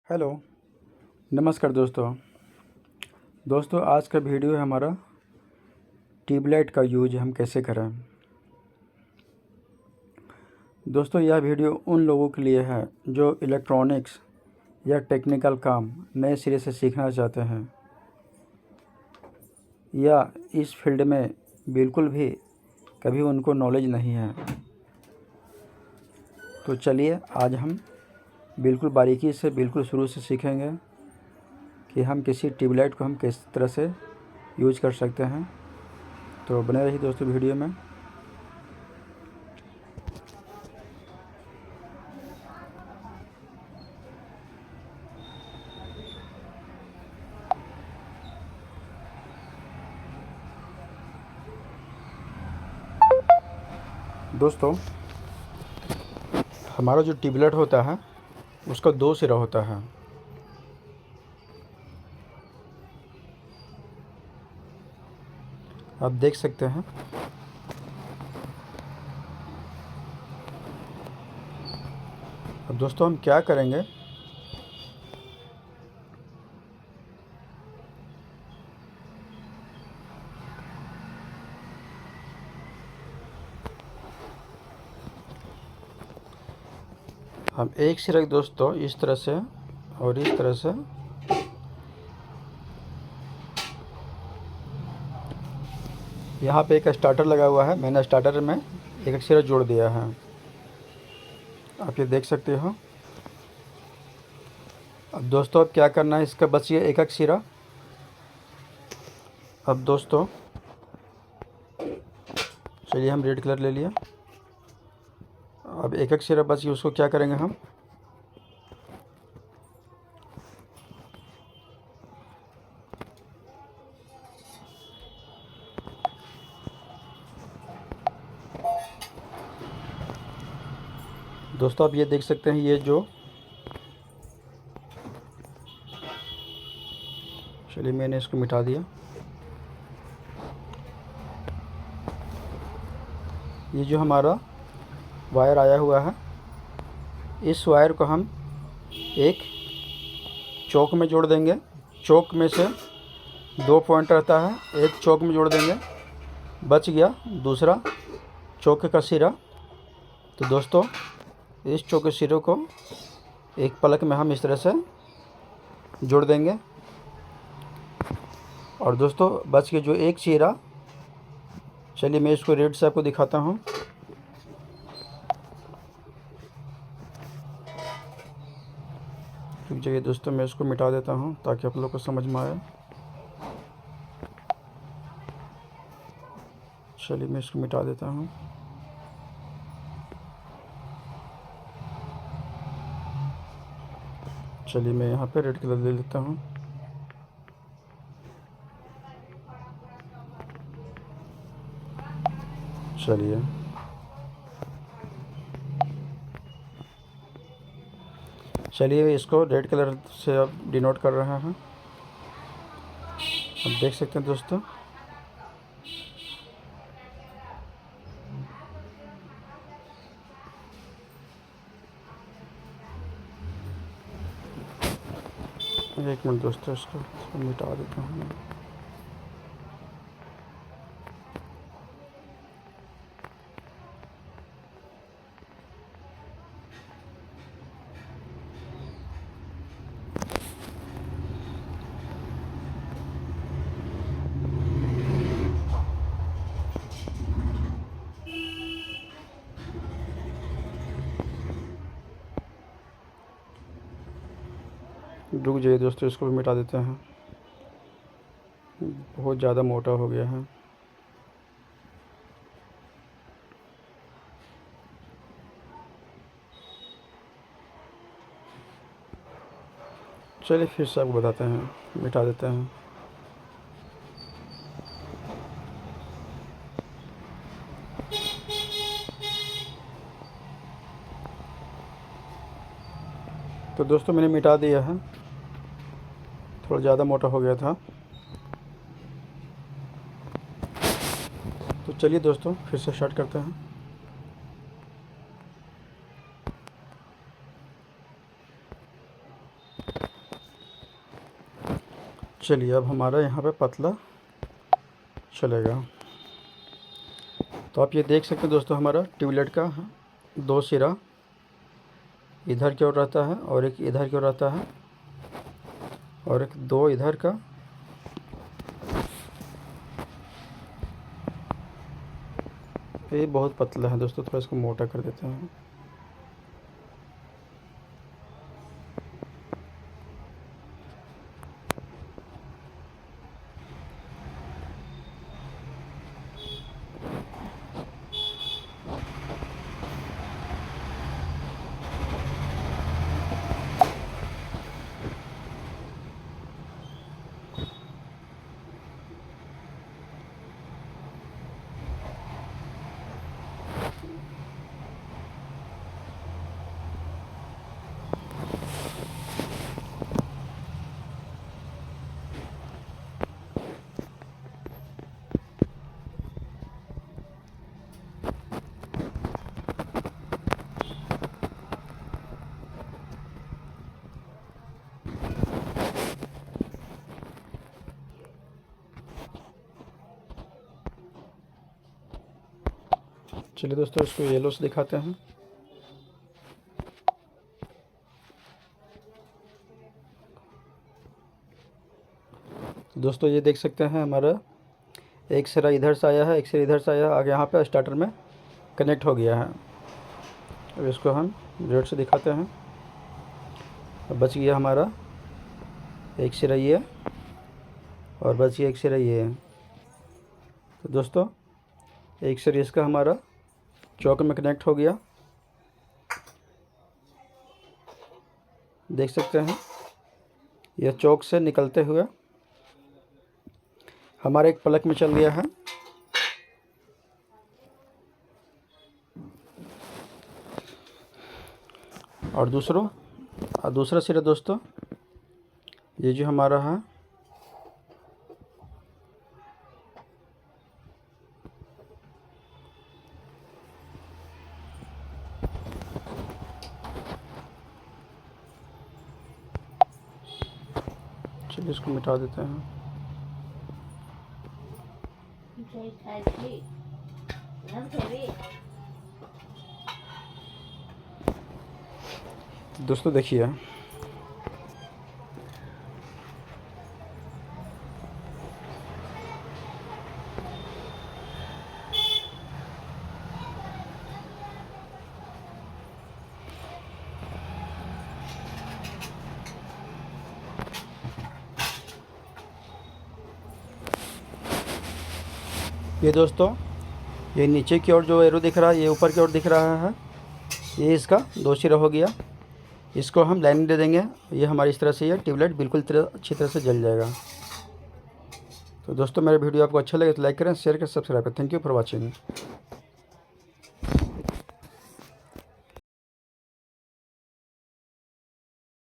Hello, नमस्कार दोस्तों आज का वीडियो है हमारा ट्यूबलाइट का यूज हम कैसे करें। दोस्तों यह वीडियो उन लोगों के लिए है जो इलेक्ट्रॉनिक्स या टेक्निकल काम नए सिरे से सीखना चाहते हैं या इस फील्ड में बिल्कुल भी कभी उनको नॉलेज नहीं है। तो चलिए आज हम बिल्कुल बारीकी से बिल्कुल शुरू से सीखेंगे कि हम किसी ट्यूबलाइट को हम किस तरह से यूज कर सकते हैं। तो बने रहिए दोस्तों वीडियो में। दोस्तों हमारा जो ट्यूबलाइट होता है उसका दो सिरा होता है। आप देख सकते हैं अब दोस्तों हम क्या करेंगे, हम एक सिरा दोस्तों इस तरह से और इस तरह से यहाँ पे एक स्टार्टर लगा हुआ है। मैंने स्टार्टर में एक सिरा जोड़ दिया है, आप ये देख सकते हो। अब दोस्तों अब क्या करना है, इसका बचिए एक एक सिरा। अब दोस्तों चलिए हम रेड कलर ले लिया। अब एक एक सिरा बचिए, उसको क्या करेंगे हम दोस्तों आप ये देख सकते हैं, ये जो चलिए मैंने इसको मिटा दिया। ये जो हमारा वायर आया हुआ है, इस वायर को हम एक चौक में जोड़ देंगे। चौक में से दो पॉइंट रहता है, एक चौक में जोड़ देंगे, बच गया दूसरा चौक का सिरा। तो दोस्तों इस चौक के सिरे को एक पलक में हम इस तरह से जोड़ देंगे। और दोस्तों बच के जो एक सिरा, चलिए मैं इसको रेड से आपको दिखाता हूँ। रुक जाइए दोस्तों, मैं इसको मिटा देता हूँ ताकि आप लोग को समझ में आए। चलिए मैं इसको मिटा देता हूँ। चलिए मैं यहाँ पे रेड कलर ले लेता हूँ। चलिए इसको रेड कलर से अब डिनोट कर रहे हैं। अब देख सकते हैं दोस्तों, एक मिनट दोस्तों, इसको मिटा देता हूँ। रुक जाइए दोस्तों, इसको भी मिटा देते हैं, बहुत ज़्यादा मोटा हो गया है। चलिए फिर से आपको बताते हैं, मिटा देते हैं। तो दोस्तों मैंने मिटा दिया है, थोड़ा ज़्यादा मोटा हो गया था। तो चलिए दोस्तों फिर से स्टार्ट करते हैं। चलिए अब हमारा यहाँ पे पतला चलेगा। तो आप ये देख सकते हैं दोस्तों, हमारा ट्यूबलाइट का 2 सिरा इधर की ओर रहता है और एक इधर की ओर रहता है और एक 2 इधर का। ये बहुत पतला है दोस्तों, थोड़ा इसको मोटा कर देते हैं। चलिए दोस्तों, इसको येलो से दिखाते हैं। तो दोस्तों ये देख सकते हैं, हमारा एक सिरा इधर से आया है, एक सिरा इधर से आया है, आगे यहाँ पे स्टार्टर में कनेक्ट हो गया है। अब इसको हम रेड से दिखाते हैं। अब बच गया हमारा एक सिरा ये और बच गया एक सिरा ये। तो दोस्तों एक सिरा इसका हमारा चौक में कनेक्ट हो गया, देख सकते हैं। यह चौक से निकलते हुए हमारे एक प्लग में चल गया है। और दूसरा सिरा दोस्तों, ये जो हमारा है चलिए इसको मिटा देते हैं। दोस्तों देखिए, ये दोस्तों ये नीचे की ओर जो एरो दिख रहा है, ये ऊपर की ओर दिख रहा है, ये इसका 2 सिरा हो गया। इसको हम लाइनिंग दे देंगे। ये हमारी इस तरह से ये ट्यूबलाइट बिल्कुल अच्छी तरह से जल जाएगा। तो दोस्तों मेरा वीडियो आपको अच्छा लगे तो लाइक करें, शेयर करें, सब्सक्राइब करें। Thank you for watching.